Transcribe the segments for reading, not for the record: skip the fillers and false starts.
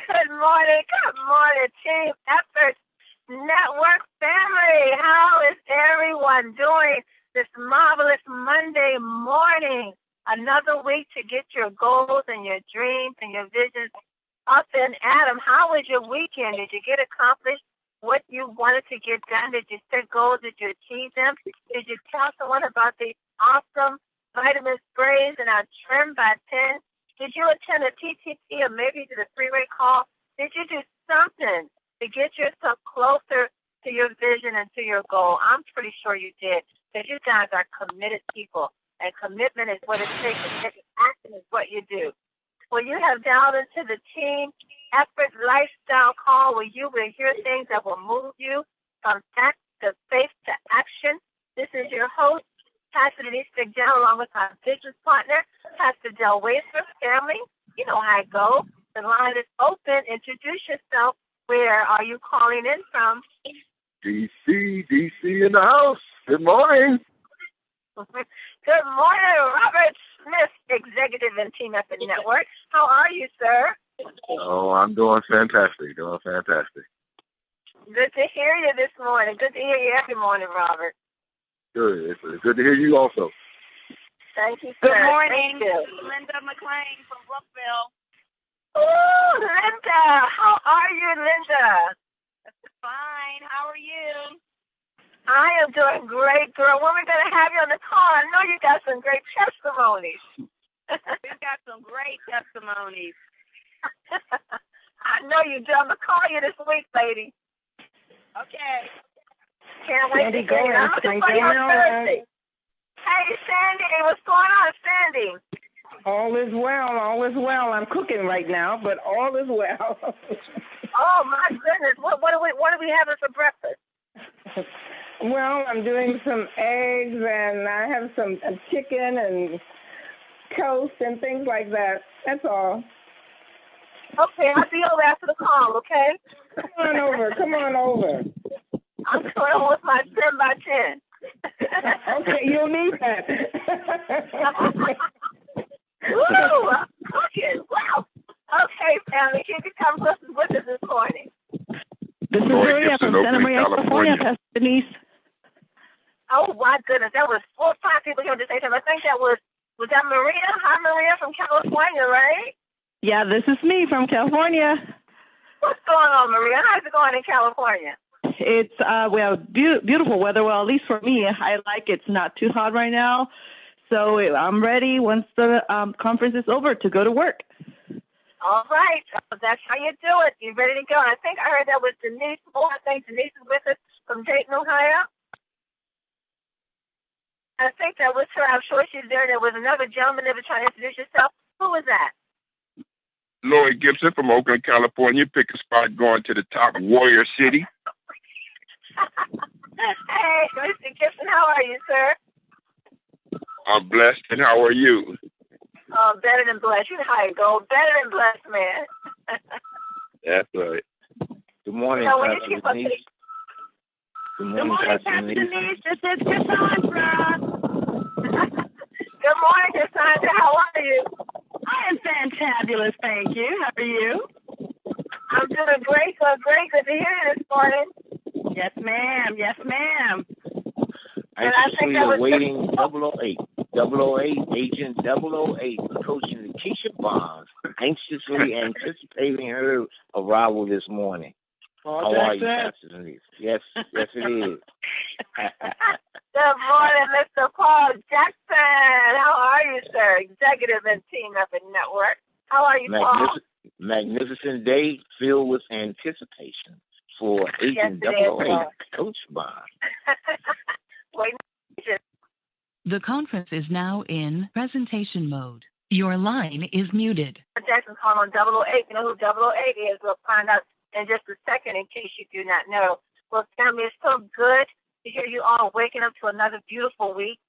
Good morning, Team Effort Network family. How is everyone doing this marvelous Monday morning? Another week to get your goals and your dreams and your visions up and Adam. How was your weekend? Did you get accomplished what you wanted to get done? Did you set goals? Did you achieve them? Did you tell someone about the awesome vitamin sprays and our Trim by 10? Did you attend a TTT or maybe to the three-way call? Did you do something to get yourself closer to your vision and to your goal? I'm pretty sure you did, because you guys are committed people, and commitment is what it takes, and action is what you do. Well, you have dialed into the Team Effort Lifestyle Call, where you will hear things that will move you from fact to faith to action. This is your host, Pastor Denise McDowell, along with our business partner, Pastor Del Wafer. Family, you know how it goes. The line is open. Introduce yourself. Where are you calling in from? DC in the house. Good morning. Good morning, Robert Smith, Executive and Team Effort Network. How are you, sir? Oh, I'm doing fantastic. Good to hear you this morning. Good to hear you every morning, Robert. Good. It's good to hear you also. Thank you, sir. Good morning. Linda McClain from Brookville. Oh, Linda. How are you, Linda? Fine. How are you? I am doing great, girl. When are we going to have you on the call? I know you got some great testimonies. We've got some great testimonies. I know you do. I'm going to call you this week, lady. Okay. Can't wait Sandy, to get you. I'm going to call you on Thursday. Hey, Sandy. What's going on, Sandy? All is well. I'm cooking right now, but all is well. Oh, my goodness. What are we having for breakfast? Well, I'm doing some eggs, and I have some chicken and toast and things like that. That's all. Okay, I'll be over after the call, okay? Come on over. I'm going on with my 10 by 10. Okay, you'll need that. Woo! Cooking. Wow. Okay, family, keep your conversations with us this morning. This is Maria from San Ramon, California, Pastor Denise. Oh, my goodness. That was 4 or 5 people here at the same time. I think that was that Maria? Hi, Maria from California, right? Yeah, this is me from California. What's going on, Maria? How's it going in California? It's, beautiful weather. Well, at least for me, I like it's not too hot right now. So I'm ready once the conference is over to go to work. All right. That's how you do it. You ready to go? And I think I heard that was Denise. Oh, I think Denise is with us from Dayton, Ohio. I think that was her. I'm sure she's there. There was another gentleman that was trying to introduce yourself. Who was that? Lloyd Gibson from Oakland, California. Pick a spot going to the top, Warrior City. Hey, Mr. Gibson, how are you, sir? I'm blessed, and how are you? Oh, better than blessed. You know how it goes. Better than blessed, man. That's right. Good morning, Pastor Denise. Good morning, Pastor Denise. This is Cassandra. Good morning, Cassandra. How are you? I am fantabulous, thank you. How are you? I'm doing great. Good to hear you this morning. Yes, ma'am. Anxiously awaiting 008. 008, Agent 008, Coach Nikisha Bonds, anxiously anticipating her arrival this morning. How are you, Pastor Denise? Yes, it is. Good morning, Mr. Paul Jackson. How are you, sir? Executive and Team Effort Network. How are you, Paul? Magnificent day filled with anticipation for Agent 008, Coach Bonds. The conference is now in presentation mode. Your line is muted. Jackson calling on 008. You know who 008 is? We'll find out in just a second in case you do not know. Well, family, it's so good to hear you all waking up to another beautiful week.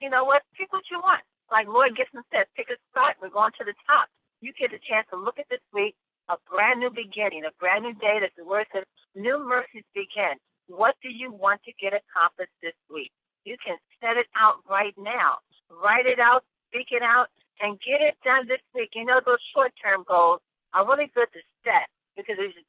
You know what? Pick what you want. Like Lloyd Gibson said, pick a spot. We're going to the top. You get a chance to look at this week, a brand new beginning, a brand new day that the word says, new mercies begin. What do you want to get accomplished this week? You can set it out right now. Write it out, speak it out, and get it done this week. You know, those short-term goals are really good to set.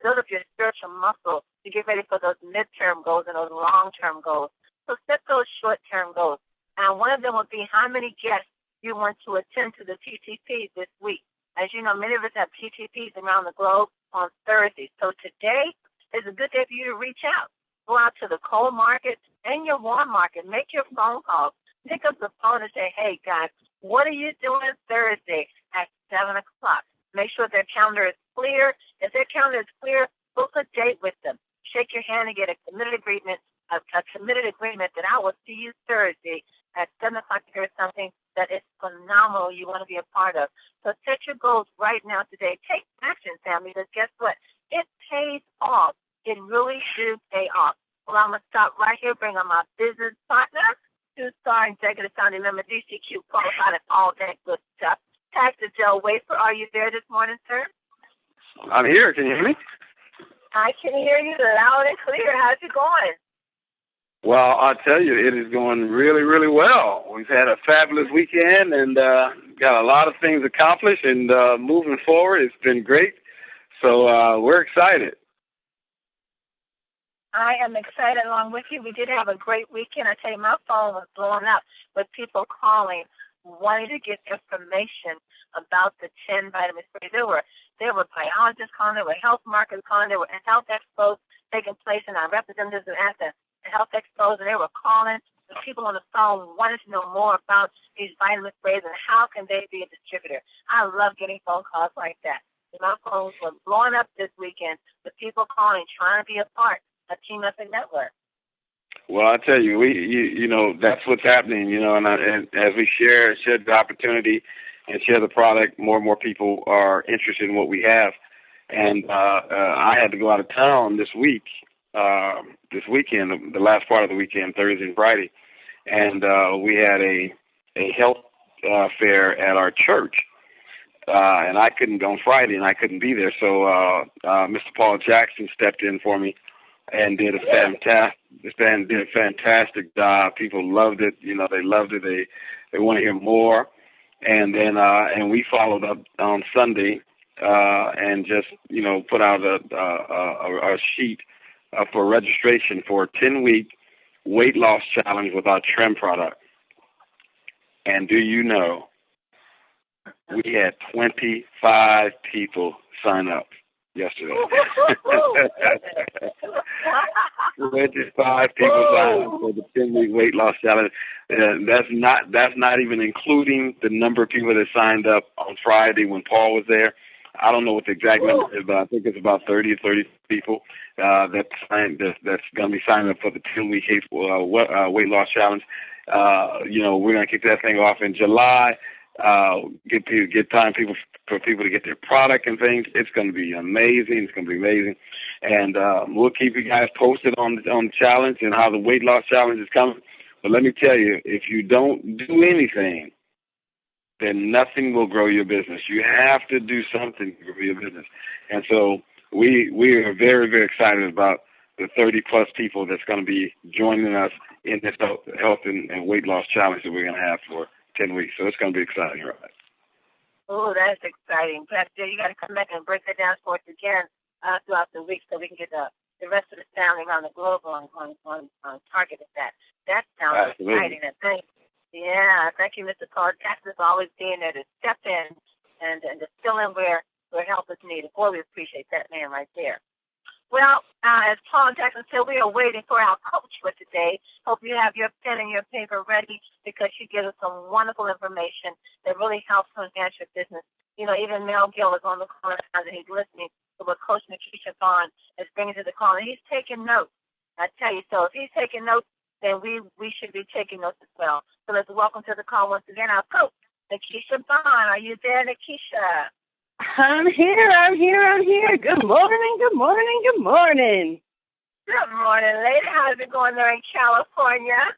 build up your spiritual muscle to get ready for those midterm goals and those long-term goals. So set those short-term goals. And one of them will be how many guests you want to attend to the TTP this week. As you know, many of us have TTPs around the globe on Thursday. So today is a good day for you to reach out. Go out to the cold market and your warm market. Make your phone calls. Pick up the phone and say, hey, guys, what are you doing Thursday at 7 o'clock? Make sure their calendar is clear. If their calendar is clear, book a date with them. Shake your hand and get a committed agreement that I will see you Thursday at 7 o'clock to hear something that is phenomenal you want to be a part of. So set your goals right now today. Take action, family, because guess what? It pays off. It really do pay off. Well, I'm going to stop right here, bring on my business partner, two-star executive founding member, DCQ, qualified and all that good stuff. Pastor Joe Wafer, are you there this morning, sir? I'm here. Can you hear me? I can hear you loud and clear. How's it going? Well, I'll tell you, it is going really, really well. We've had a fabulous weekend and got a lot of things accomplished, and moving forward, it's been great. So we're excited. I am excited along with you. We did have a great weekend. I tell you, my phone was blowing up with people calling, wanting to get information about the 10 vitamins. There were biologists calling, there were health marketers calling, there were health expos taking place, and our representatives and at the health expos, and they were calling. The people on the phone wanted to know more about these vitamin sprays and how can they be a distributor. I love getting phone calls like that. My phones were blowing up this weekend with people calling, trying to be a part of Team Up and Network. Well, I tell you, you know, that's what's happening, you know, and as we share the opportunity and share the product, more and more people are interested in what we have. And I had to go out of town this weekend, the last part of the weekend, Thursday and Friday, and we had a health fair at our church, and I couldn't go on Friday, and I couldn't be there. So Mr. Paul Jackson stepped in for me and did a fantastic job. People loved it. You know, they loved it. They want to hear more. And then and we followed up on Sunday and just, you know, put out a sheet for registration for a 10-week weight loss challenge with our Trim product. And do you know, we had 25 people sign up yesterday. 25 people signed up for the 10-week weight loss challenge. That's not even including the number of people that signed up on Friday when Paul was there. I don't know what the exact number is, but I think it's about 30 people that's going to be signing up for the 10-week weight loss challenge. You know, we're going to kick that thing off in July. Get time for people to get their product and things. It's going to be amazing. It's going to be amazing, and we'll keep you guys posted on the challenge and how the weight loss challenge is coming. But let me tell you, if you don't do anything, then nothing will grow your business. You have to do something to grow your business, and so we are very, very excited about the 30+ people that's going to be joining us in this health and weight loss challenge that we're going to have for 10 weeks. So it's going to be exciting, right? Oh, that's exciting. Pastor, you got to come back and break that down for us again throughout the week so we can get the rest of the family around the globe on target with that. That sounds exciting. And thank you, Mr. Paul Jackson, for always being there to step in and to fill in where help is needed. Boy, we appreciate that man right there. Well, as Paul Jackson said, we are waiting for our coach for today. Hope you have your pen and your paper ready because she gives us some wonderful information that really helps to advance your business. You know, even Mel Gill is on the call and he's listening to what Coach Nikisha Bond is bringing to the call, and he's taking notes. I tell you, so if he's taking notes, then we should be taking notes as well. So let's welcome to the call once again our coach, Nikisha Bond. Are you there, Nikisha? I'm here. Good morning. Good morning, lady. How's it going there in California?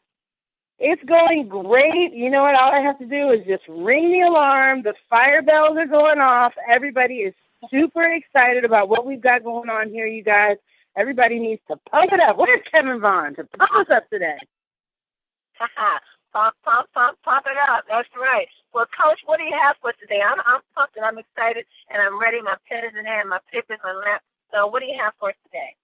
It's going great. You know what? All I have to do is just ring the alarm. The fire bells are going off. Everybody is super excited about what we've got going on here, you guys. Everybody needs to pump it up. Where's Kevin Vaughn to pump us up today? Pump it up. That's right. Well, Coach, what do you have for today? I'm pumped and I'm excited and I'm ready. My pen is in hand, my paper's in lap. So what do you have for us today?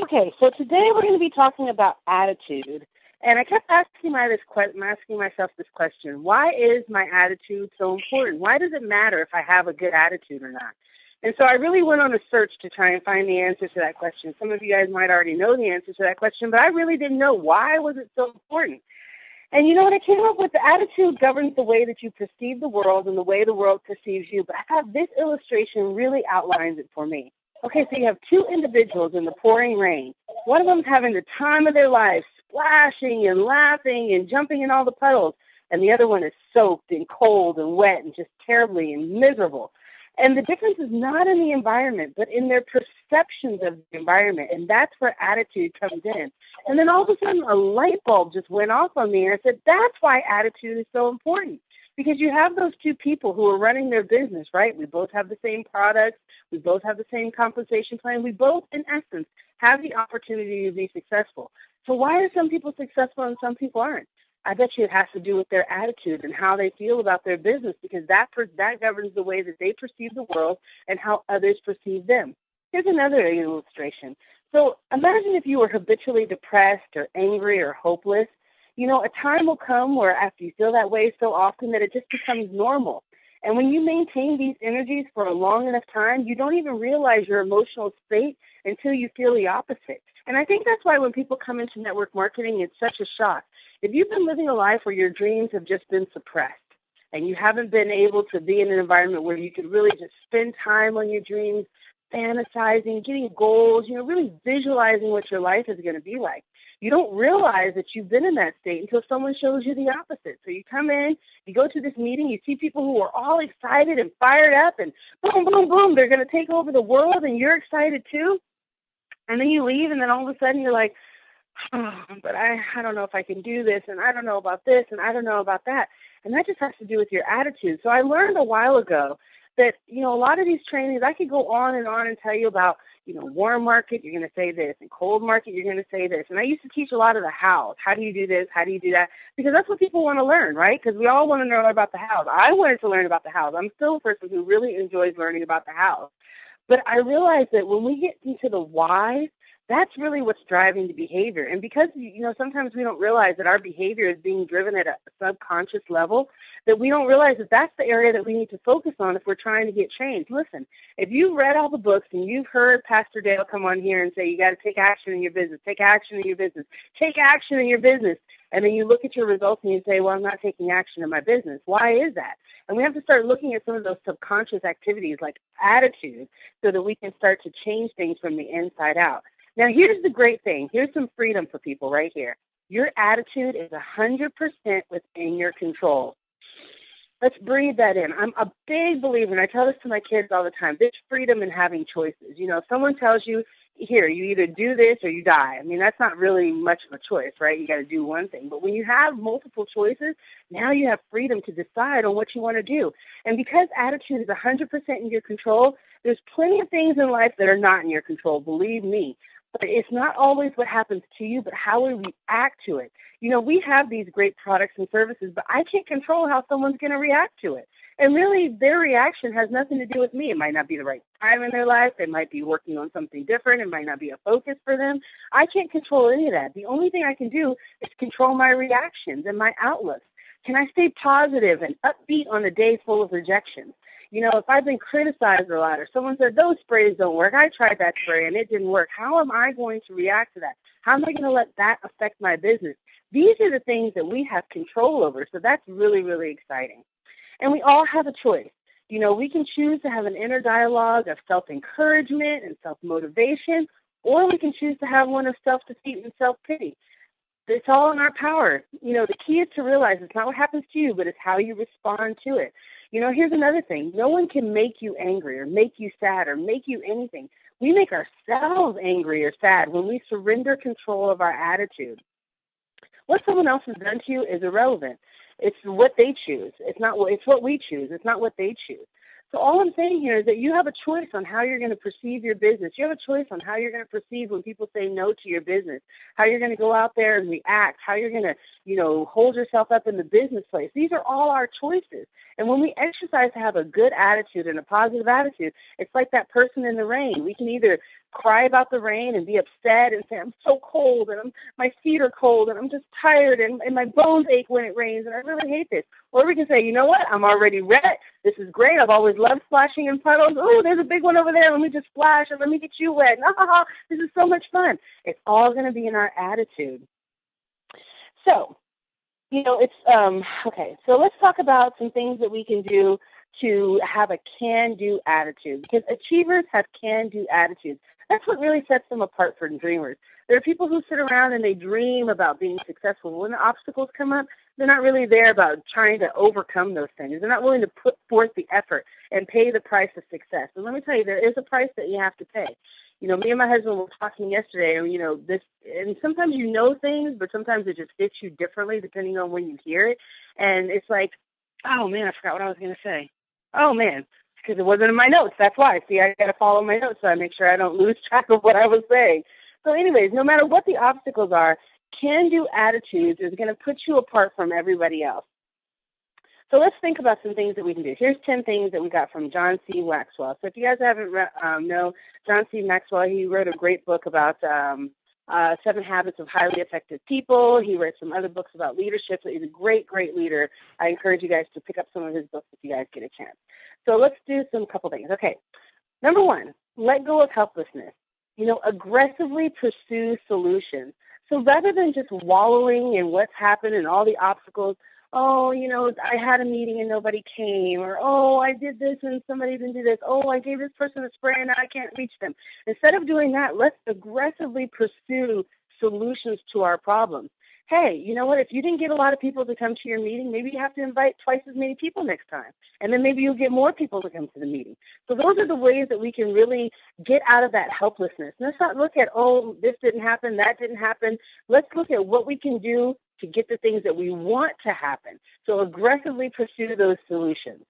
Okay, so today we're going to be talking about attitude. And I kept asking myself this question: why is my attitude so important? Why does it matter if I have a good attitude or not? And so I really went on a search to try and find the answer to that question. Some of you guys might already know the answer to that question, but I really didn't know why was it so important. And you know what I came up with? The attitude governs the way that you perceive the world and the way the world perceives you. But I thought this illustration really outlines it for me. Okay, so you have two individuals in the pouring rain. One of them's having the time of their life, splashing and laughing and jumping in all the puddles. And the other one is soaked and cold and wet and just terribly and miserable. And the difference is not in the environment, but in their perceptions of the environment. And that's where attitude comes in. And then all of a sudden, a light bulb just went off on me. And I said, that's why attitude is so important. Because you have those two people who are running their business, right? We both have the same products. We both have the same compensation plan. We both, in essence, have the opportunity to be successful. So why are some people successful and some people aren't? I bet you it has to do with their attitude and how they feel about their business, because that governs the way that they perceive the world and how others perceive them. Here's another illustration. So imagine if you were habitually depressed or angry or hopeless. You know, a time will come where after you feel that way so often that it just becomes normal. And when you maintain these energies for a long enough time, you don't even realize your emotional state until you feel the opposite. And I think that's why when people come into network marketing, it's such a shock. If you've been living a life where your dreams have just been suppressed and you haven't been able to be in an environment where you could really just spend time on your dreams, fantasizing, getting goals, really visualizing what your life is going to be like, you don't realize that you've been in that state until someone shows you the opposite. So you come in, you go to this meeting, you see people who are all excited and fired up, and boom, boom, boom, they're going to take over the world, and you're excited too. And then you leave, and then all of a sudden you're like, oh, but I don't know if I can do this, and I don't know about this, and I don't know about that. And that just has to do with your attitude. So I learned a while ago that, a lot of these trainings, I could go on and tell you about, warm market, you're going to say this, and cold market, you're going to say this. And I used to teach a lot of the hows. How do you do this? How do you do that? Because that's what people want to learn, right? Because we all want to learn about the hows. I wanted to learn about the hows. I'm still a person who really enjoys learning about the hows. But I realized that when we get into the why, that's really what's driving the behavior. And because, sometimes we don't realize that our behavior is being driven at a subconscious level, that we don't realize that that's the area that we need to focus on if we're trying to get change. Listen, if you've read all the books and you've heard Pastor Dale come on here and say, you got to take action in your business, take action in your business, take action in your business, and then you look at your results and you say, well, I'm not taking action in my business. Why is that? And we have to start looking at some of those subconscious activities like attitude so that we can start to change things from the inside out. Now, here's the great thing. Here's some freedom for people right here. Your attitude is 100% within your control. Let's breathe that in. I'm a big believer, and I tell this to my kids all the time, there's freedom in having choices. If someone tells you, here, you either do this or you die. I mean, that's not really much of a choice, right? You got to do one thing. But when you have multiple choices, now you have freedom to decide on what you want to do. And because attitude is 100% in your control, there's plenty of things in life that are not in your control, believe me. But it's not always what happens to you, but how we react to it. We have these great products and services, but I can't control how someone's going to react to it. And really, their reaction has nothing to do with me. It might not be the right time in their life. They might be working on something different. It might not be a focus for them. I can't control any of that. The only thing I can do is control my reactions and my outlooks. Can I stay positive and upbeat on a day full of rejections? If I've been criticized a lot or someone said, those sprays don't work, I tried that spray and it didn't work, how am I going to react to that? How am I going to let that affect my business? These are the things that we have control over, so that's really, really exciting. And we all have a choice. We can choose to have an inner dialogue of self-encouragement and self-motivation, or we can choose to have one of self-defeat and self-pity. It's all in our power. The key is to realize it's not what happens to you, but it's how you respond to it. Here's another thing. No one can make you angry or make you sad or make you anything. We make ourselves angry or sad when we surrender control of our attitude. What someone else has done to you is irrelevant. It's what they choose. It's what we choose. It's not what they choose. So all I'm saying here is that you have a choice on how you're going to perceive your business. You have a choice on how you're going to perceive when people say no to your business, how you're going to go out there and react, how you're going to, hold yourself up in the business place. These are all our choices. And when we exercise to have a good attitude and a positive attitude, it's like that person in the rain. We can either cry about the rain and be upset and say, I'm so cold and my feet are cold and I'm just tired and my bones ache when it rains and I really hate this. Or we can say, you know what, I'm already wet. This is great. I've always loved splashing in puddles. Oh, there's a big one over there. Let me just splash and let me get you wet. This is so much fun. It's all going to be in our attitude. So, it's, okay, so let's talk about some things that we can do to have a can-do attitude, because achievers have can-do attitudes. That's what really sets them apart from dreamers. There are people who sit around and they dream about being successful. When the obstacles come up, they're not really there about trying to overcome those things. They're not willing to put forth the effort and pay the price of success. And let me tell you, there is a price that you have to pay. Me and my husband were talking yesterday, and, and sometimes you know things, but sometimes it just hits you differently depending on when you hear it. And it's like, oh, man, I forgot what I was going to say. Oh, man, because it wasn't in my notes. That's why. See, I got to follow my notes so I make sure I don't lose track of what I was saying. So anyways, no matter what the obstacles are, can-do attitudes is going to put you apart from everybody else. So let's think about some things that we can do. Here's 10 things that we got from John C. Maxwell. So if you guys haven't know John C. Maxwell, he wrote a great book about 7 Habits of Highly Effective People. He wrote some other books about leadership. So he's a great, great leader. I encourage you guys to pick up some of his books if you guys get a chance. So let's do some couple things. Okay. Number 1, let go of helplessness. Aggressively pursue solutions. So rather than just wallowing in what's happened and all the obstacles, oh, I had a meeting and nobody came, or, oh, I did this and somebody didn't do this. Oh, I gave this person a spray and now I can't reach them. Instead of doing that, let's aggressively pursue solutions to our problems. Hey, you know what? If you didn't get a lot of people to come to your meeting, maybe you have to invite twice as many people next time. And then maybe you'll get more people to come to the meeting. So those are the ways that we can really get out of that helplessness. Let's not look at, oh, this didn't happen, that didn't happen. Let's look at what we can do to get the things that we want to happen. So aggressively pursue those solutions.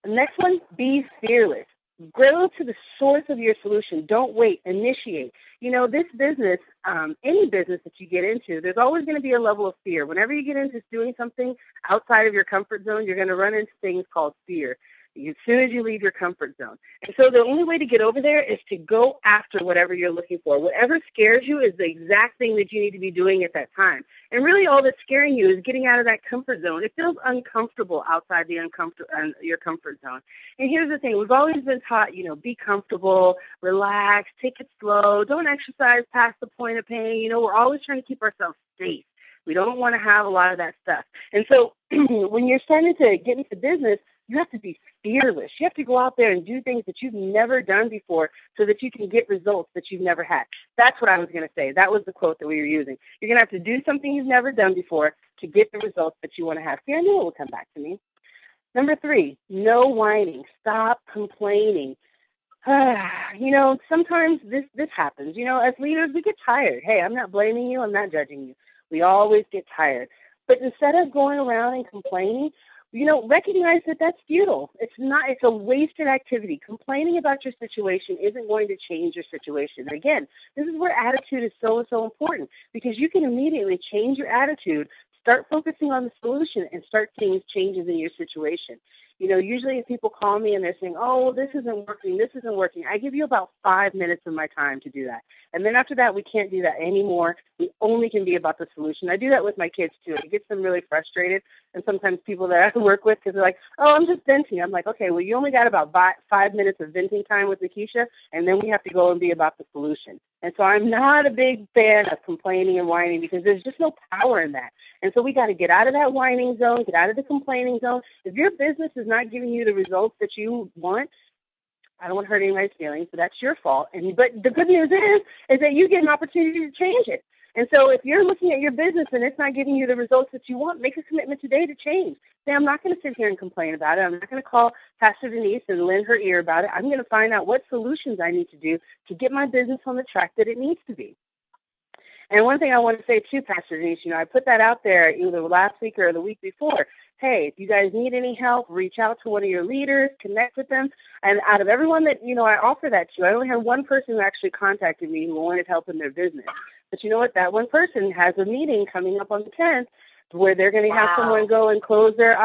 The next one, be fearless. Go to the source of your solution. Don't wait. Initiate. This business, any business that you get into, there's always going to be a level of fear. Whenever you get into doing something outside of your comfort zone, you're going to run into things called fear as soon as you leave your comfort zone. And so the only way to get over there is to go after whatever you're looking for. Whatever scares you is the exact thing that you need to be doing at that time. And really all that's scaring you is getting out of that comfort zone. It feels uncomfortable outside your comfort zone. And here's the thing. We've always been taught, be comfortable, relax, take it slow, don't exercise past the point of pain. We're always trying to keep ourselves safe. We don't want to have a lot of that stuff. And so when you're starting to get into business, you have to be fearless. You have to go out there and do things that you've never done before so that you can get results that you've never had. That's what I was going to say. That was the quote that we were using. You're going to have to do something you've never done before to get the results that you want to have. See, I knew it would come back to me. Number 3, no whining. Stop complaining. Sometimes this happens. As leaders, we get tired. Hey, I'm not blaming you. I'm not judging you. We always get tired. But instead of going around and complaining, recognize that that's futile. It's a wasted activity. Complaining about your situation isn't going to change your situation. And again, this is where attitude is so important, because you can immediately change your attitude, start focusing on the solution, and start seeing changes in your situation. Usually if people call me and they're saying, oh, this isn't working, I give you about 5 minutes of my time to do that. And then after that, we can't do that anymore. We only can be about the solution. I do that with my kids, too. It gets them really frustrated. And sometimes people that I work with, because they're like, oh, I'm just venting. I'm like, okay, well, you only got about 5 minutes of venting time with Nikisha, and then we have to go and be about the solution. And so I'm not a big fan of complaining and whining, because there's just no power in that. And so we got to get out of that whining zone, get out of the complaining zone. If your business is not giving you the results that you want, I don't want to hurt anybody's feelings, but that's your fault. But the good news is that you get an opportunity to change it. And so if you're looking at your business and it's not giving you the results that you want, make a commitment today to change. Say, I'm not going to sit here and complain about it. I'm not going to call Pastor Denise and lend her ear about it. I'm going to find out what solutions I need to do to get my business on the track that it needs to be. And one thing I want to say to Pastor Denise, I put that out there either last week or the week before. Hey, if you guys need any help, reach out to one of your leaders, connect with them. And out of everyone that, I offer that to, I only had one person who actually contacted me who wanted help in their business. But you know what? That one person has a meeting coming up on the 10th where they're going to have someone go and close their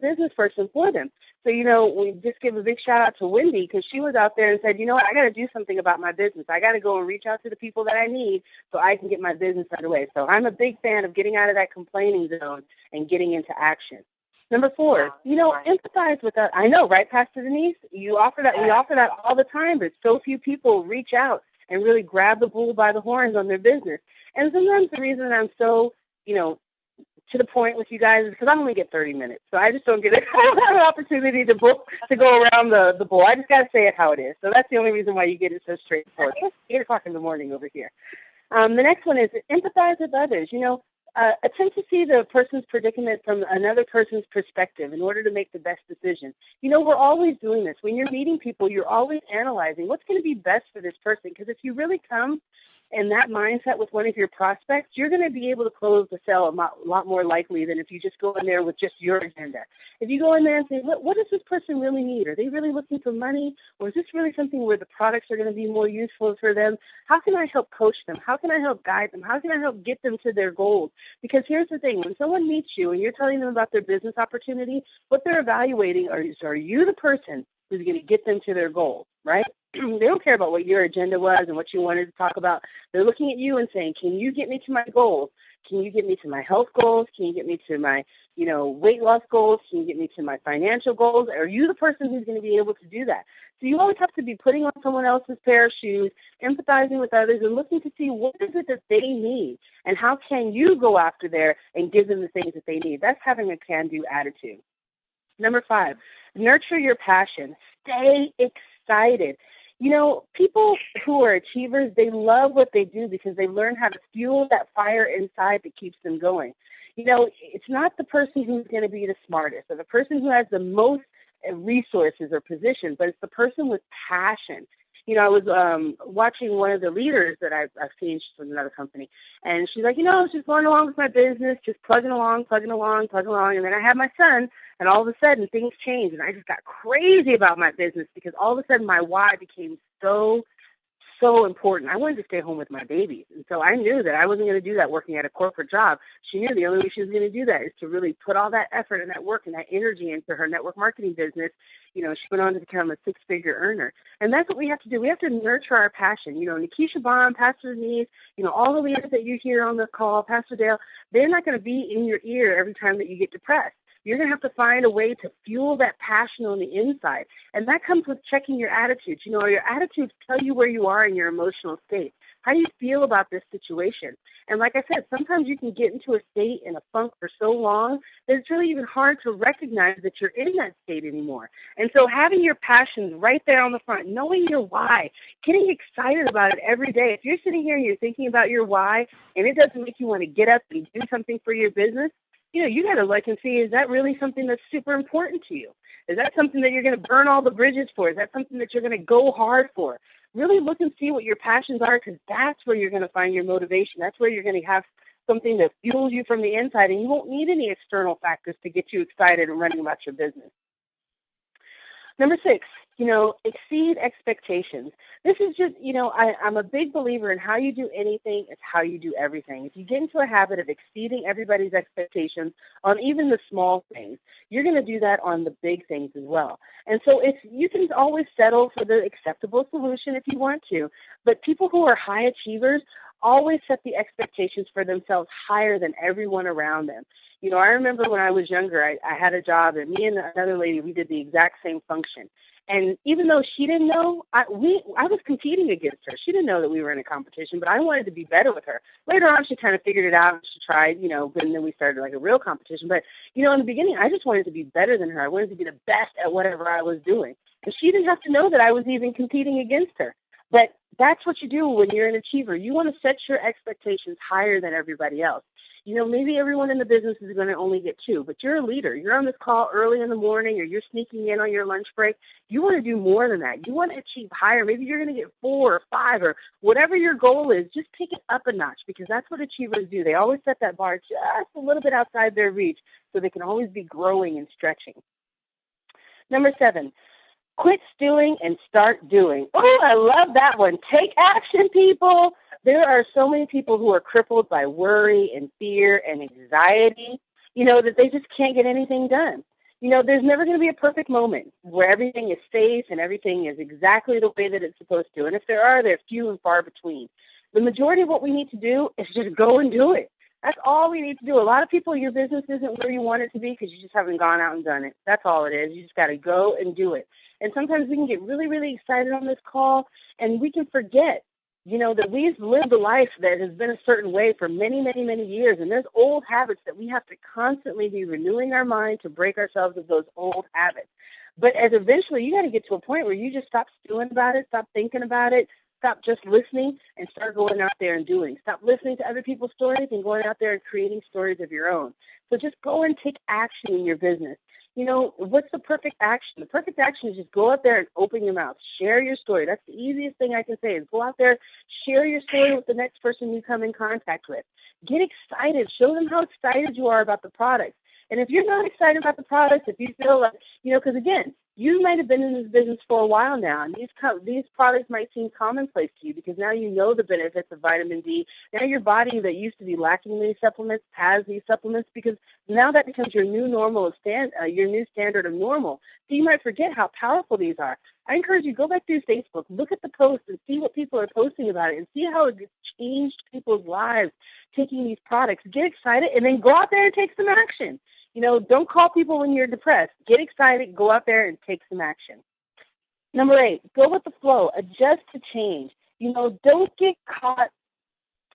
business person for them. So, we just give a big shout out to Wendy because she was out there and said, you know what, I got to do something about my business. I got to go and reach out to the people that I need so I can get my business underway. So I'm a big fan of getting out of that complaining zone and getting into action. Number 4, empathize with us. I know, right, Pastor Denise? You offer that. We offer that all the time, but so few people reach out and really grab the bull by the horns on their business. And sometimes the reason I'm so, to the point with you guys is because I only get 30 minutes. So I just don't get an opportunity to go around the bull. I just got to say it how it is. So that's the only reason why you get it so straightforward. It's 8 o'clock in the morning over here. The next one is empathize with others. Attempt to see the person's predicament from another person's perspective in order to make the best decision. We're always doing this. When you're meeting people, you're always analyzing what's going to be best for this person. Because if you really come in that mindset with one of your prospects, you're going to be able to close the sale a lot more likely than if you just go in there with just your agenda. If you go in there and say, what does this person really need? Are they really looking for money? Or is this really something where the products are going to be more useful for them? How can I help coach them? How can I help guide them? How can I help get them to their goals? Because here's the thing. When someone meets you and you're telling them about their business opportunity, what they're evaluating is, are you the person who's going to get them to their goals, right? They don't care about what your agenda was and what you wanted to talk about. They're looking at you and saying, can you get me to my goals? Can you get me to my health goals? Can you get me to my, weight loss goals? Can you get me to my financial goals? Are you the person who's going to be able to do that? So you always have to be putting on someone else's pair of shoes, empathizing with others, and looking to see what is it that they need and how can you go after there and give them the things that they need. That's having a can-do attitude. Number 5, nurture your passion. Stay excited. People who are achievers, they love what they do because they learn how to fuel that fire inside that keeps them going. It's not the person who's going to be the smartest or the person who has the most resources or position, but it's the person with passion. I was watching one of the leaders that I've seen. She's from another company. And she's like, I was just going along with my business, just plugging along. And then I had my son, and all of a sudden things changed. And I just got crazy about my business because all of a sudden my why became so important. I wanted to stay home with my babies. And so I knew that I wasn't going to do that working at a corporate job. She knew the only way she was going to do that is to really put all that effort and that work and that energy into her network marketing business. She went on to become a 6-figure earner. And that's what we have to do. We have to nurture our passion. Nikisha Bond, Pastor Denise, all the leaders that you hear on the call, Pastor Dale, they're not going to be in your ear every time that you get depressed. You're going to have to find a way to fuel that passion on the inside. And that comes with checking your attitudes. Your attitudes tell you where you are in your emotional state. How do you feel about this situation? And like I said, sometimes you can get into a state in a funk for so long that it's really even hard to recognize that you're in that state anymore. And so having your passions right there on the front, knowing your why, getting excited about it every day. If you're sitting here and you're thinking about your why and it doesn't make you want to get up and do something for your business, you got to look and see, is that really something that's super important to you? Is that something that you're going to burn all the bridges for? Is that something that you're going to go hard for? Really look and see what your passions are, because that's where you're going to find your motivation. That's where you're going to have something that fuels you from the inside, and you won't need any external factors to get you excited and running about your business. Number 6, exceed expectations. This is just, I'm a big believer in how you do anything is how you do everything. If you get into a habit of exceeding everybody's expectations on even the small things, you're going to do that on the big things as well. And so you can always settle for the acceptable solution if you want to, but people who are high achievers always set the expectations for themselves higher than everyone around them. I remember when I was younger, I had a job, and me and another lady, we did the exact same function. And even though she didn't know, I was competing against her. She didn't know that we were in a competition, but I wanted to be better with her. Later on, she kind of figured it out. She tried, but then we started like a real competition. But, in the beginning, I just wanted to be better than her. I wanted to be the best at whatever I was doing. And she didn't have to know that I was even competing against her. But that's what you do when you're an achiever. You want to set your expectations higher than everybody else. Maybe everyone in the business is going to only get 2, but you're a leader. You're on this call early in the morning, or you're sneaking in on your lunch break. You want to do more than that. You want to achieve higher. Maybe you're going to get 4 or 5 or whatever your goal is. Just take it up a notch, because that's what achievers do. They always set that bar just a little bit outside their reach so they can always be growing and stretching. Number 7, quit stewing and start doing. Oh, I love that one. Take action, people. there are so many people who are crippled by worry and fear and anxiety, that they just can't get anything done. There's never going to be a perfect moment where everything is safe and everything is exactly the way that it's supposed to. And if there are, they're few and far between. The majority of what we need to do is just go and do it. That's all we need to do. A lot of people, your business isn't where you want it to be because you just haven't gone out and done it. That's all it is. You just got to go and do it. And sometimes we can get really, really excited on this call, and we can forget, that we've lived a life that has been a certain way for many, many, many years. And there's old habits that we have to constantly be renewing our mind to break ourselves of those old habits. But as eventually, you got to get to a point where you just stop stewing about it, stop thinking about it, stop just listening, and start going out there and doing. Stop listening to other people's stories and going out there and creating stories of your own. So just go and take action in your business. What's the perfect action? The perfect action is just go out there and open your mouth. Share your story. That's the easiest thing I can say is go out there, share your story with the next person you come in contact with. Get excited. Show them how excited you are about the product. And if you're not excited about the product, if you feel like, because again, you might have been in this business for a while now, and these products might seem commonplace to you because now you know the benefits of vitamin D. Now your body that used to be lacking these supplements has these supplements because now that becomes your new your new standard of normal. So you might forget how powerful these are. I encourage you, go back through Facebook, look at the posts and see what people are posting about it and see how it's changed people's lives taking these products. Get excited and then go out there and take some action. Don't call people when you're depressed. Get excited, go out there and take some action. Number 8, go with the flow. Adjust to change. Don't get caught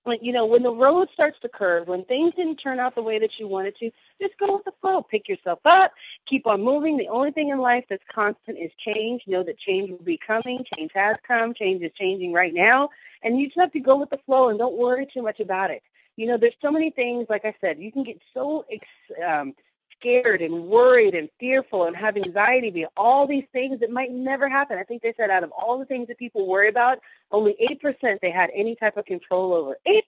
when the road starts to curve, when things didn't turn out the way that you wanted to, just go with the flow. Pick yourself up, keep on moving. The only thing in life that's constant is change. Know that change will be coming. Change has come. Change is changing right now. And you just have to go with the flow and don't worry too much about it. There's so many things, like I said, you can get so scared and worried and fearful and have anxiety about all these things that might never happen. I think they said out of all the things that people worry about, only 8% they had any type of control over. 8%!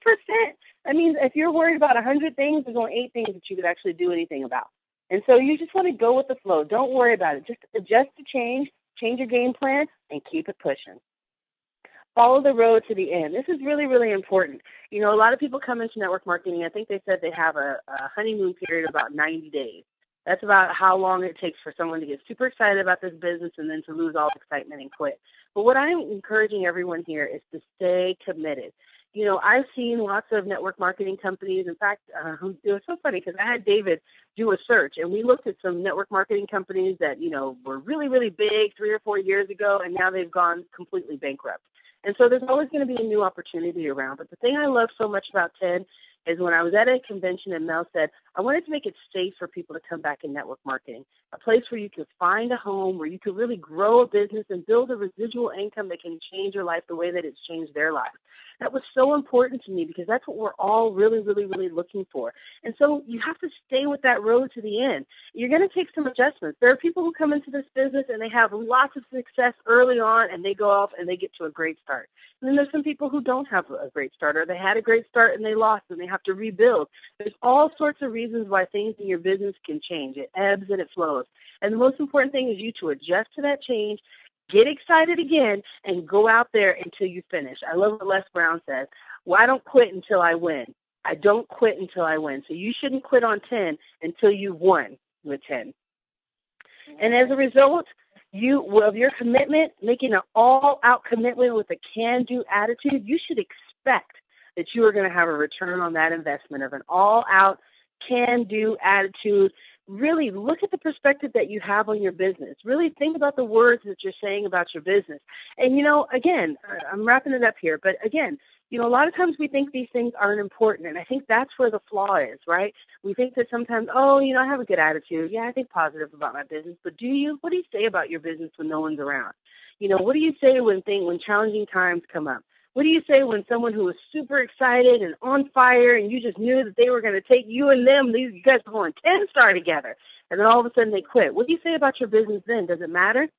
That means if you're worried about 100 things, there's only 8 things that you could actually do anything about. And so you just want to go with the flow. Don't worry about it. Just adjust to change your game plan, and keep it pushing. Follow the road to the end. This is really, really important. A lot of people come into network marketing. I think they said they have a honeymoon period of about 90 days. That's about how long it takes for someone to get super excited about this business and then to lose all excitement and quit. But what I'm encouraging everyone here is to stay committed. I've seen lots of network marketing companies. In fact, it was so funny because I had David do a search, and we looked at some network marketing companies that, were really, really big 3 or 4 years ago, and now they've gone completely bankrupt. And so there's always going to be a new opportunity around. But the thing I love so much about TED is when I was at a convention and Mel said, I wanted to make it safe for people to come back in network marketing, a place where you could find a home, where you could really grow a business and build a residual income that can change your life the way that it's changed their life. That was so important to me because that's what we're all really, really, really looking for. And so you have to stay with that road to the end. You're going to take some adjustments. There are people who come into this business and they have lots of success early on and they go off and they get to a great start. And then there's some people who don't have a great start, or they had a great start and they lost and they have to rebuild. There's all sorts of reasons why things in your business can change. It ebbs and it flows. And the most important thing is you to adjust to that change, get excited again, and go out there until you finish. I love what Les Brown says. Well, I don't quit until I win. I don't quit until I win. So you shouldn't quit on 10 until you've won with 10. And as a result, of your commitment, making an all-out commitment with a can-do attitude, you should expect that you are going to have a return on that investment of an all-out can-do attitude. Really look at the perspective that you have on your business. Really think about the words that you're saying about your business. And, again, I'm wrapping it up here, but again, a lot of times we think these things aren't important, and I think that's where the flaw is, right? We think that sometimes, I have a good attitude. Yeah, I think positive about my business, but do you? What do you say about your business when no one's around? What do you say when challenging times come up? What do you say when someone who was super excited and on fire and you just knew that they were going to take you and them, you guys were going 10-star together, and then all of a sudden they quit? What do you say about your business then? Does it matter?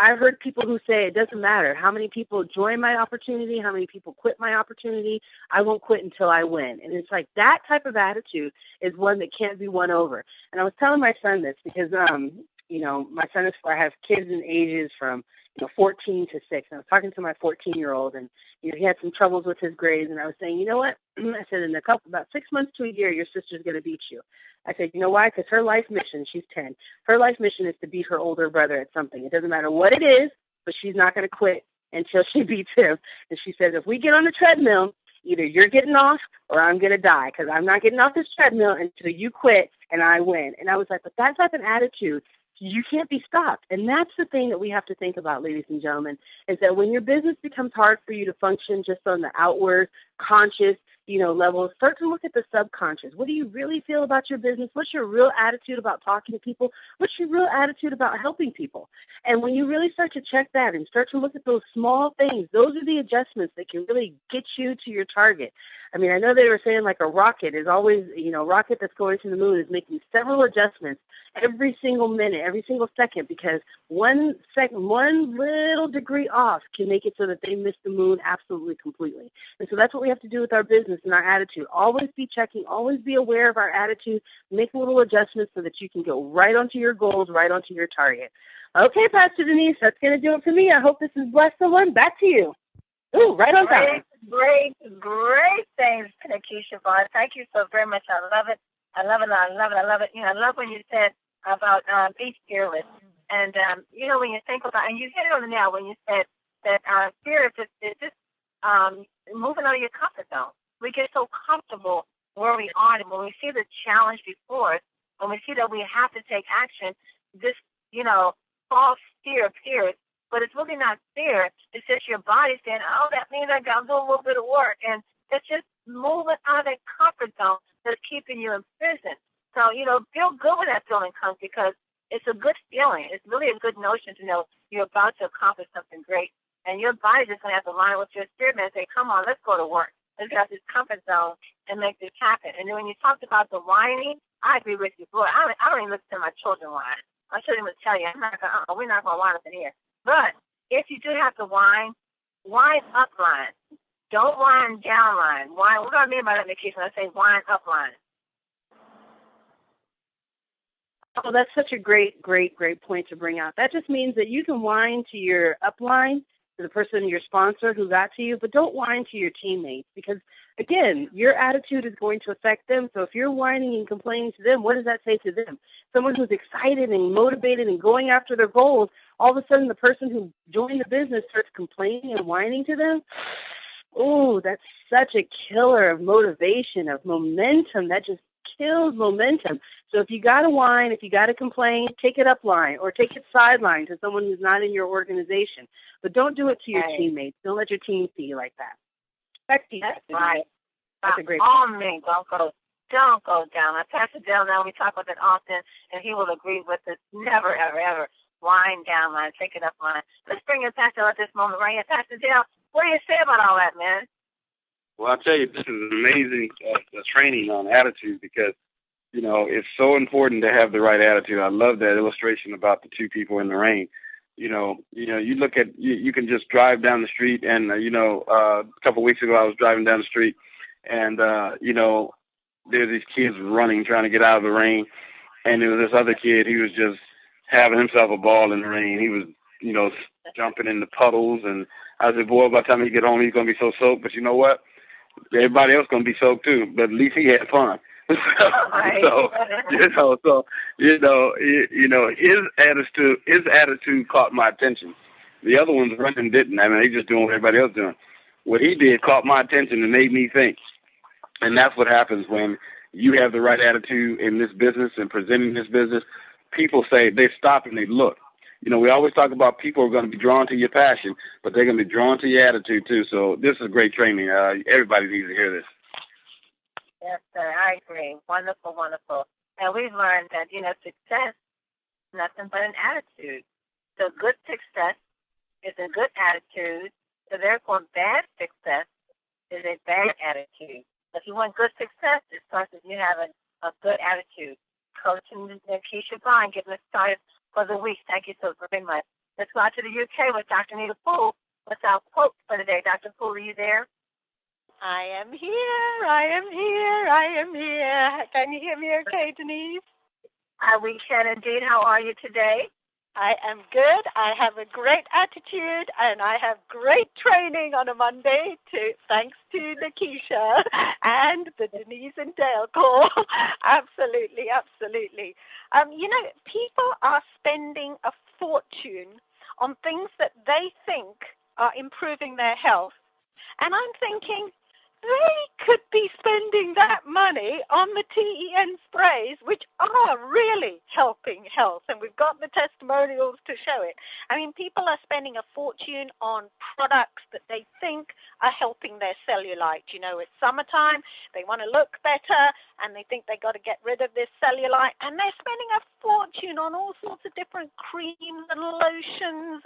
I've heard people who say it doesn't matter how many people join my opportunity, how many people quit my opportunity. I won't quit until I win. And it's like that type of attitude is one that can't be won over. And I was telling my son this because, my son I have kids in ages from, 14 to 6. And I was talking to my 14-year-old, and he had some troubles with his grades. And I was saying, you know what? I said, in about 6 months to a year, your sister's going to beat you. I said, you know why? Because her life mission, she's 10. Her life mission is to beat her older brother at something. It doesn't matter what it is, but she's not going to quit until she beats him. And she says, if we get on the treadmill, either you're getting off or I'm going to die, because I'm not getting off this treadmill until you quit and I win. And I was like, but that's not an attitude. You can't be stopped. And that's the thing that we have to think about, ladies and gentlemen, is that when your business becomes hard for you to function just on the outward, conscious, level, start to look at the subconscious. What do you really feel about your business? What's your real attitude about talking to people? What's your real attitude about helping people? And when you really start to check that and start to look at those small things, those are the adjustments that can really get you to your target. I mean, I know they were saying like a rocket is always, rocket that's going to the moon is making several adjustments every single minute, every single second, because one little degree off can make it so that they miss the moon absolutely completely. And so that's what we have to do with our business and our attitude. Always be checking, always be aware of our attitude, make little adjustments so that you can go right onto your goals, right onto your target. Okay, Pastor Denise, that's going to do it for me. I hope this has blessed someone. Back to you. Ooh, right on time. Great things, Nikisha Vaughn. Thank you so very much. I love it. I love it. I love when you said about be fearless. And, when you think about, and you hit it on the nail when you said that fear is just moving out of your comfort zone. We get so comfortable where we are, and when we see the challenge before us, when we see that we have to take action, this, false fear appears. But it's really not fear. It's just your body saying, oh, that means I got to do a little bit of work. And it's just moving out of that comfort zone that's keeping you in prison. So, feel good when that feeling comes, because it's a good feeling. It's really a good notion to know you're about to accomplish something great. And your body's just going to have to line with your spirit and say, come on, let's go to work. Let's get out this comfort zone and make this happen. And then when you talked about the whining, I agree with you. Boy, I don't even listen to my children whine. I shouldn't even tell you. We're not going to whine up in here. But if you do have to whine up line. Don't whine down line. Whine. What do I mean by that, Nikisha? I say whine up line. Oh, that's such a great point to bring out. That just means that you can whine to your upline, to the person, your sponsor who got to you, but don't whine to your teammates, because, again, your attitude is going to affect them. So if you're whining and complaining to them, what does that say to them? Someone who's excited and motivated and going after their goals, all of a sudden the person who joined the business starts complaining and whining to them. Oh, that's such a killer of motivation, of momentum. That just kills momentum. So if you got to whine, if you got to complain, take it upline or take it sideline to someone who's not in your organization. But don't do it to your teammates. Don't let your team see you like that. Back to you. That's right. That's a great point. Me, don't go down. I Pastor Dale now, we talk about that often, and he will agree with us. Never, ever, ever whine down line, take it up line. Let's bring in Pastor at this moment right here. Pastor Dale, what do you say about all that, man? Well, I'll tell you, this is amazing training on attitude, because, it's so important to have the right attitude. I love that illustration about the two people in the rain. You look at, you can just drive down the street, and, a couple of weeks ago I was driving down the street, and, there's these kids running, trying to get out of the rain, and there was this other kid, he was just having himself a ball in the rain. He was, jumping in the puddles, and I said, boy, by the time he get home, he's going to be so soaked, but you know what? Everybody else going to be soaked too, but at least he had fun. His attitude caught my attention. The other ones running didn't. I mean, they just doing what everybody else doing. What he did caught my attention and made me think. And that's what happens when you have the right attitude in this business and presenting this business. People say, they stop and they look. We always talk about people are going to be drawn to your passion, but they're going to be drawn to your attitude too. So this is great training. Everybody needs to hear this. Yes, sir. I agree. Wonderful, wonderful. And we've learned that, success is nothing but an attitude. So good success is a good attitude. So therefore, bad success is a bad attitude. If you want good success, it starts with you having a good attitude. Coach Nikisha Vaughn getting us started for the week. Thank you so very much. Let's go out to the UK with Dr. Nita Poole. What's our quote for today? Dr. Poole, are you there? I am here. Can you hear me okay, Denise? We can indeed. How are you today? I am good. I have a great attitude, and I have great training on a Monday, thanks to Nikisha and the Denise and Dale call. Absolutely, absolutely. People are spending a fortune on things that they think are improving their health. And I'm thinking, they could be spending that money on the TEN sprays, which are really helping health. And we've got the testimonials to show it. I mean, people are spending a fortune on products that they think are helping their cellulite. It's summertime, they want to look better, and they think they got to get rid of this cellulite. And they're spending a fortune on all sorts of different creams and lotions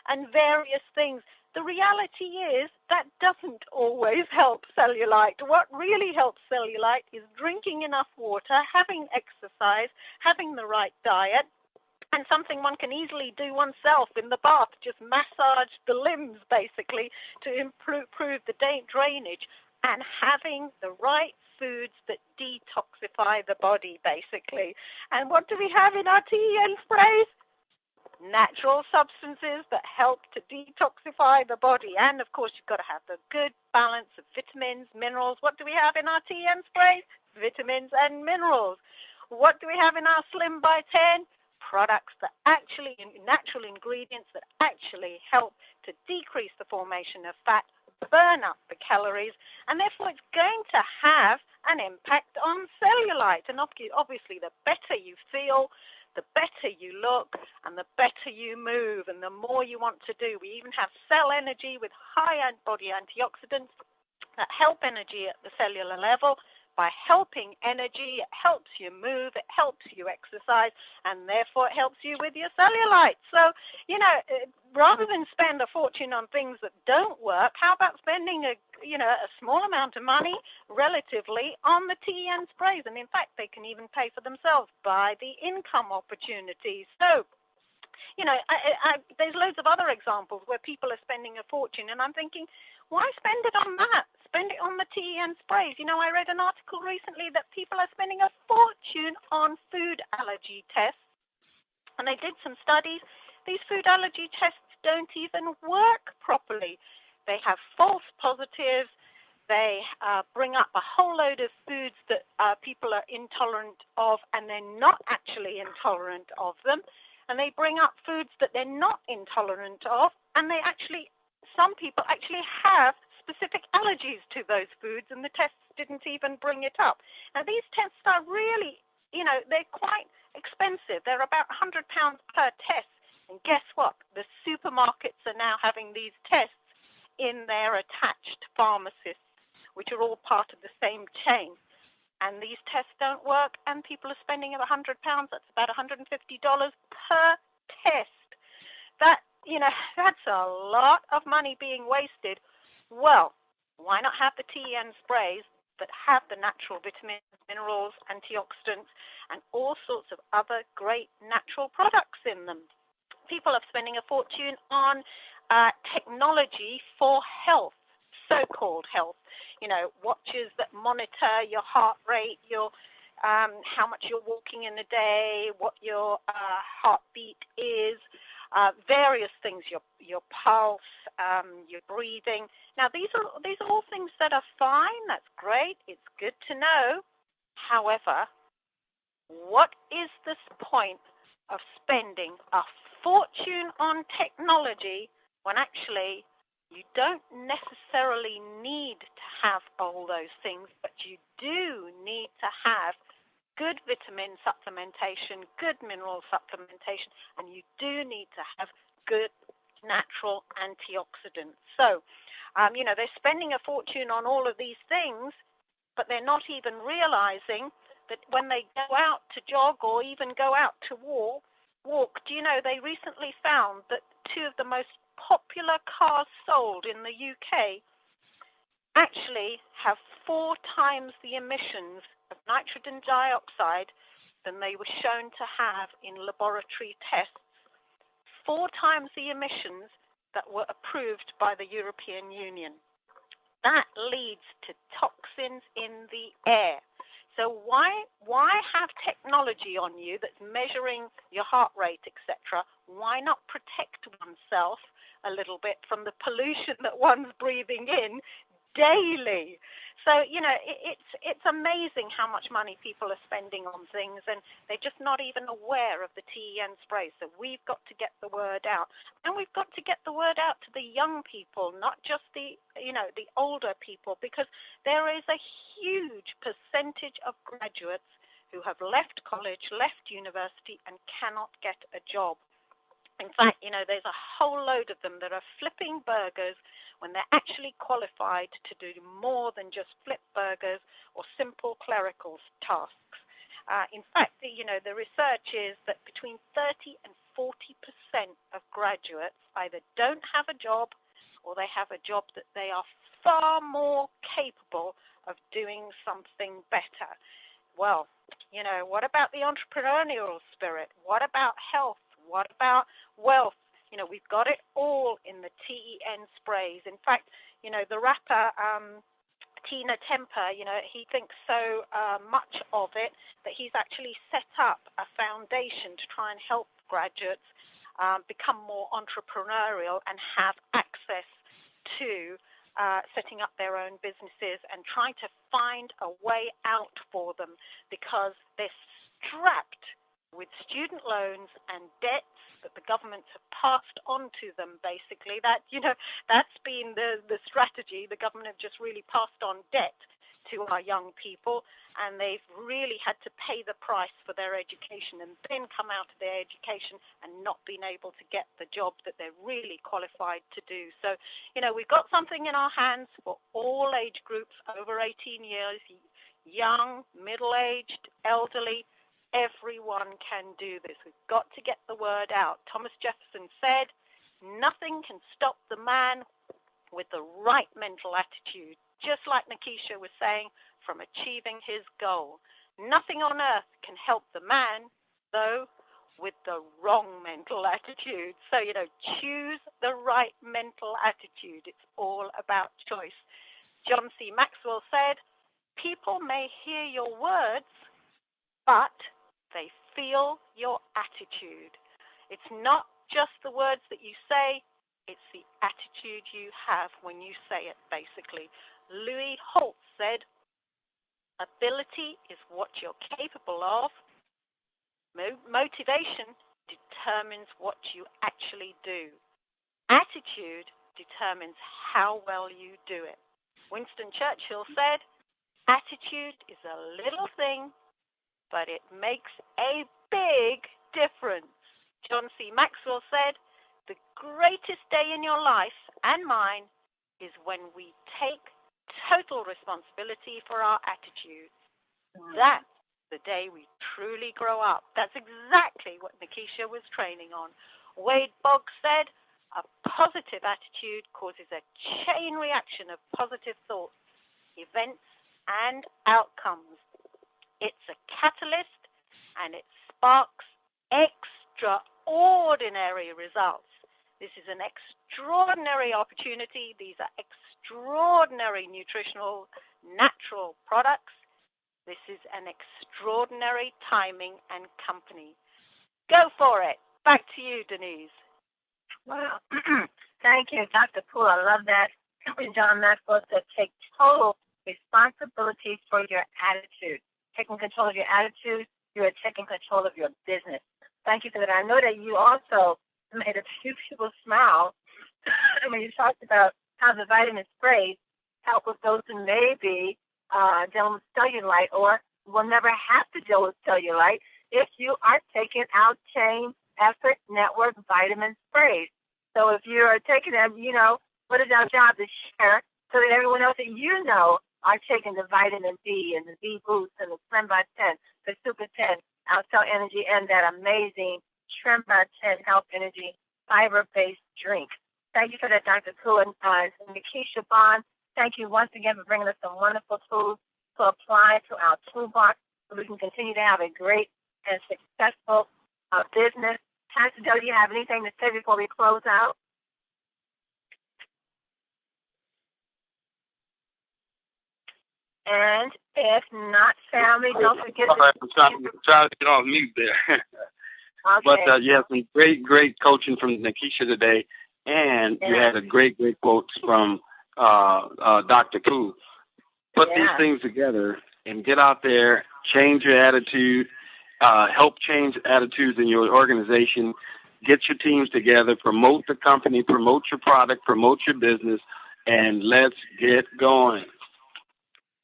and various things. The reality is that doesn't always help cellulite. What really helps cellulite is drinking enough water, having exercise, having the right diet, and something one can easily do oneself in the bath, just massage the limbs basically to improve the drainage, and having the right foods that detoxify the body basically. And what do we have in our TEN sprays? Natural substances that help to detoxify the body. And, of course, you've got to have the good balance of vitamins, minerals. What do we have in our TN sprays? Vitamins and minerals. What do we have in our Slim by 10? Products that actually, natural ingredients that actually help to decrease the formation of fat, burn up the calories, and therefore it's going to have an impact on cellulite. And obviously, the better you feel, the better you look, and the better you move, and the more you want to do. We even have cell energy with high body antioxidants that help energy at the cellular level. By helping energy, it helps you move, it helps you exercise, and therefore it helps you with your cellulite. So, rather than spend a fortune on things that don't work, how about spending a small amount of money, relatively, on the TEN sprays? And in fact, they can even pay for themselves by the income opportunities. So, there's loads of other examples where people are spending a fortune, and I'm thinking, why spend it on that? Spend it on the TEN sprays. I read an article recently that people are spending a fortune on food allergy tests, and they did some studies. These food allergy tests don't even work properly. They have false positives. They bring up a whole load of foods that people are intolerant of, and they're not actually intolerant of them. And they bring up foods that they're not intolerant of, and some people actually have specific allergies to those foods, and the tests didn't even bring it up. Now, these tests are really, they're quite expensive. They're about £100 per test. And guess what? The supermarkets are now having these tests in their attached pharmacies, which are all part of the same chain. And these tests don't work, and people are spending £100. That's about $150 per test. That's a lot of money being wasted. Well, why not have the TEN sprays that have the natural vitamins, minerals, antioxidants, and all sorts of other great natural products in them? People are spending a fortune on technology for health, so-called health. Watches that monitor your heart rate, your how much you're walking in a day, what your heartbeat is, various things, your pulse, your breathing. Now, these are all things that are fine. That's great. It's good to know. However, what is this point of spending a fortune on technology when actually you don't necessarily need to have all those things, but you do need to have good vitamin supplementation, good mineral supplementation, and you do need to have good natural antioxidants. So, they're spending a fortune on all of these things, but they're not even realizing that when they go out to jog or even go out to walk, they recently found that 2 of the most popular cars sold in the UK actually have 4 times the emissions of nitrogen dioxide than they were shown to have in laboratory tests. 4 times the emissions that were approved by the European Union. That leads to toxins in the air. So why have technology on you that's measuring your heart rate, etc.? Why not protect oneself a little bit from the pollution that one's breathing in daily? So, it's amazing how much money people are spending on things, and they're just not even aware of the TEN spray. So we've got to get the word out, and we've got to get the word out to the young people, not just the older people, because there is a huge percentage of graduates who have left college, left university, and cannot get a job. In fact, there's a whole load of them that are flipping burgers when they're actually qualified to do more than just flip burgers or simple clerical tasks. In fact, the research is that between 30 and 40% of graduates either don't have a job or they have a job that they are far more capable of doing something better. Well, what about the entrepreneurial spirit? What about health? What about wealth? We've got it all in the TEN sprays. In fact, the rapper Tina Temper, he thinks so much of it that he's actually set up a foundation to try and help graduates become more entrepreneurial and have access to setting up their own businesses and trying to find a way out for them, because they're strapped with student loans and debts that the governments have passed on to them, basically. That's been the strategy. The government have just really passed on debt to our young people, and they've really had to pay the price for their education and then come out of their education and not been able to get the job that they're really qualified to do. So, we've got something in our hands for all age groups over 18 years, young, middle-aged, elderly. Everyone can do this. We've got to get the word out. Thomas Jefferson said, nothing can stop the man with the right mental attitude, just like Nikisha was saying, from achieving his goal. Nothing on earth can help the man, though, with the wrong mental attitude. So, choose the right mental attitude. It's all about choice. John C. Maxwell said, people may hear your words, but they feel your attitude. It's not just the words that you say, it's the attitude you have when you say it, basically. Louis Holt said, ability is what you're capable of. Motivation determines what you actually do. Attitude determines how well you do it. Winston Churchill said, attitude is a little thing, but it makes a big difference. John C. Maxwell said, the greatest day in your life and mine is when we take total responsibility for our attitude. That's the day we truly grow up. That's exactly what Nikisha was training on. Wade Boggs said, a positive attitude causes a chain reaction of positive thoughts, events, and outcomes. It's a catalyst, and it sparks extraordinary results. This is an extraordinary opportunity. These are extraordinary nutritional, natural products. This is an extraordinary timing and company. Go for it. Back to you, Denise. Wow. Thank you, Dr. Poole. I love that. John Maxwell said, take total responsibility for your attitude. Taking control of your attitude, you are taking control of your business. Thank you for that. I know that you also made a few people smile when you talked about how the vitamin sprays help with those who may be dealing with cellulite or will never have to deal with cellulite if you are taking out Chain Effort Network vitamin sprays. So if you are taking them, what is our job to share so that everyone else that you know are taking the vitamin B and the B Boost and the Slim by 10, the Super 10, Cell Energy, and that amazing Trim by 10 Health Energy fiber-based drink. Thank you for that, Dr. Poole. And Nikisha Bond, thank you once again for bringing us some wonderful tools to apply to our toolbox so we can continue to have a great and successful business. Pastor Joe, do you have anything to say before we close out? And if not, family, don't forget I'm trying to get off mute there. Okay. But you had some great coaching from Nikisha today, and you had a great quotes from Dr. Koo. Put these things together and get out there, change your attitude, help change attitudes in your organization, get your teams together, promote the company, promote your product, promote your business, and let's get going.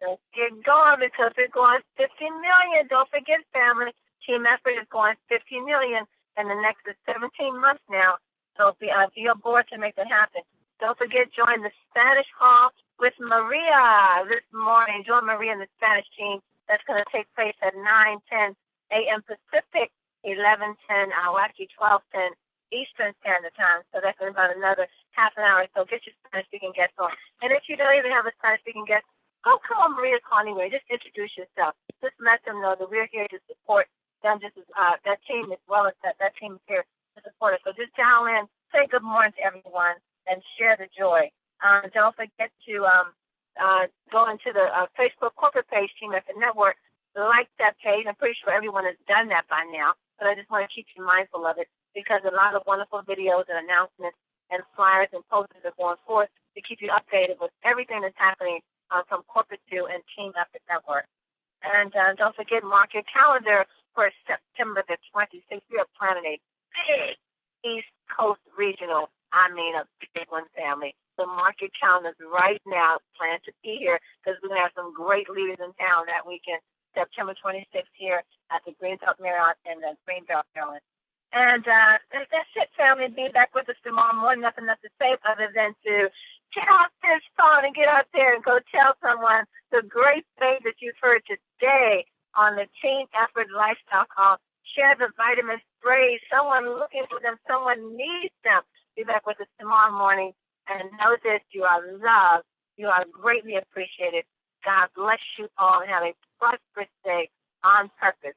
Let's get going because we're going 50 million. Don't forget, family. Team effort is going 50 million in the next 17 months now. So be on board to make that happen. Don't forget, join the Spanish call with Maria this morning. Join Maria in the Spanish team. That's going to take place at 9:10 a.m. Pacific, 11:10, actually 12:10 Eastern Standard Time. So that's about another half an hour. So get your Spanish-speaking guests on. And if you don't even have a Spanish-speaking guest, go call Maria's call anyway. Just introduce yourself. Just let them know that we're here to support them. Just as that team as well as that team is here to support us. So just dial in, say good morning to everyone, and share the joy. Don't forget to go into the Facebook corporate page, Team Effort Network. Like that page. I'm pretty sure everyone has done that by now, but I just want to keep you mindful of it because a lot of wonderful videos and announcements and flyers and posters are going forth to keep you updated with everything that's happening from Corporate 2 and Team Effort Network. And don't forget, mark your calendar for September the 26th. We are planning a big East Coast regional, a big one, family. So mark your calendars right now. Plan to be here because we're going to have some great leaders in town that weekend, September 26th here at the Greenbelt Marriott in Greenbelt, Maryland. And that's it, family. Be back with us tomorrow morning. Nothing else to say other than to get off this phone and get out there and go tell someone the great thing that you've heard today on the Team Effort Lifestyle Call. Share the vitamin sprays. Someone looking for them. Someone needs them. Be back with us tomorrow morning. And know this, you are loved. You are greatly appreciated. God bless you all and have a prosperous day on purpose.